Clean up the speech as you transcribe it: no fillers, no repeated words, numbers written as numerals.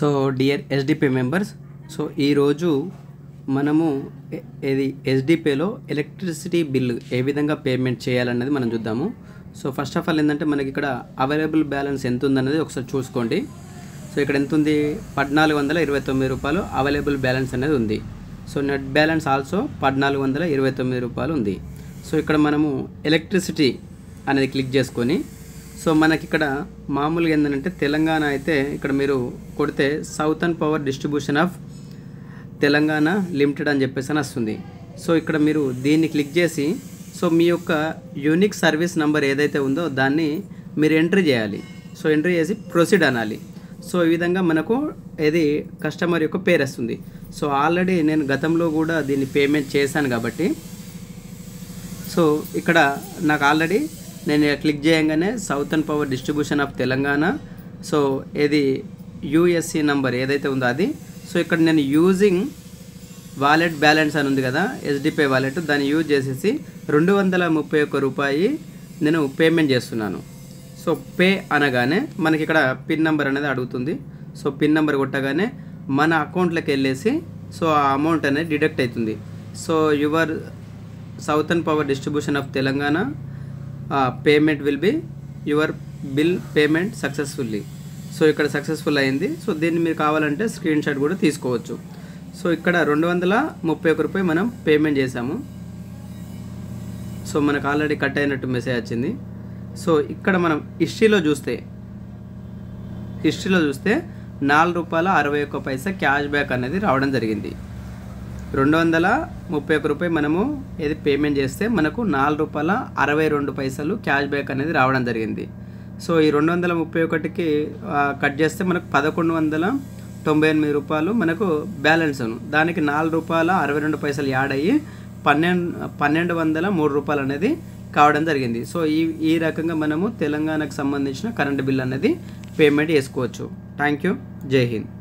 So dear SDP members, so ఈరోజు మనము ఇది ఎస్డిపిలో ఎలక్ట్రిసిటీ బిల్లు ఏ విధంగా పేమెంట్ చేయాలన్నది మనం చూద్దాము. సో ఫస్ట్ ఆఫ్ ఆల్ ఏంటంటే మనకి ఇక్కడ అవైలబుల్ బ్యాలెన్స్ ఎంత ఉందన్నది ఒకసారి చూసుకోండి. సో ఇక్కడ ఎంత ఉంది, 1429 రూపాయలు అవైలబుల్ బ్యాలెన్స్ అనేది ఉంది. సో నెట్ బ్యాలెన్స్ ఆల్సో 1429 రూపాయలు ఉంది. సో ఇక్కడ మనము ఎలక్ట్రిసిటీ అనేది క్లిక్ చేసుకొని, సో మనకి ఇక్కడ మామూలుగా ఏంటంటే తెలంగాణ అయితే ఇక్కడ మీరు కొడితే southern power distribution of Telangana limited అని చెప్పేసి అని వస్తుంది. సో ఇక్కడ మీరు దీన్ని క్లిక్ చేసి, సో మీ యొక్క యూనిక్ సర్వీస్ నెంబర్ ఏదైతే ఉందో దాన్ని మీరు ఎంట్రీ చేయాలి. సో ఎంట్రీ చేసి ప్రొసీడ్ అనాలి. సో ఈ విధంగా మనకు ఇది కస్టమర్ యొక్క పేరు వస్తుంది. సో ఆల్రెడీ నేను గతంలో కూడా దీన్ని పేమెంట్ చేశాను కాబట్టి, సో ఇక్కడ నాకు ఆల్రెడీ నేను క్లిక్ చేయగానే southern power distribution of Telangana, so ఇది యూఎస్సి నంబర్ ఏదైతే ఉందో అది. సో ఇక్కడ నేను యూజింగ్ వాలెట్ బ్యాలెన్స్ అని ఉంది కదా, ఎస్డిపి వాలెట్, దాన్ని యూజ్ చేసేసి 231 రూపాయి నేను పేమెంట్ చేస్తున్నాను. సో పే అనగానే మనకి ఇక్కడ పిన్ నెంబర్ అనేది అడుగుతుంది. సో పిన్ నెంబర్ కొట్టగానే మన అకౌంట్లోకి వెళ్ళేసి సో ఆ అమౌంట్ అనేది డిడక్ట్ అవుతుంది. So your southern power distribution of Telangana payment will be your bill payment successfully. So ఇక్కడ సక్సెస్ఫుల్ అయింది. సో దీన్ని మీరు కావాలంటే స్క్రీన్ షాట్ కూడా తీసుకోవచ్చు. సో ఇక్కడ 231 రూపాయలు మనం పేమెంట్ చేసాము. సో మనకు ఆల్రెడీ కట్ అయినట్టు మెసేజ్ వచ్చింది. సో ఇక్కడ మనం హిస్టరీలో చూస్తే ₹4.61 క్యాష్ బ్యాక్ అనేది రావడం జరిగింది. 231 రూపాయలు మనము ఏది పేమెంట్ చేస్తే మనకు ₹4.62 క్యాష్ బ్యాక్ అనేది రావడం జరిగింది. సో ఈ 231కి కట్ చేస్తే మనకు ₹1198 రూపాయలు మనకు బ్యాలెన్స్ అను, దానికి ₹4.62 యాడ్ అయ్యి 1203 రూపాయలు అనేది కావడం జరిగింది. సో ఈ రకంగా మనము తెలంగాణకు సంబంధించిన కరెంట్ బిల్ అనేది పేమెంట్ చేసుకోవచ్చు. Thank you. జై హింద్.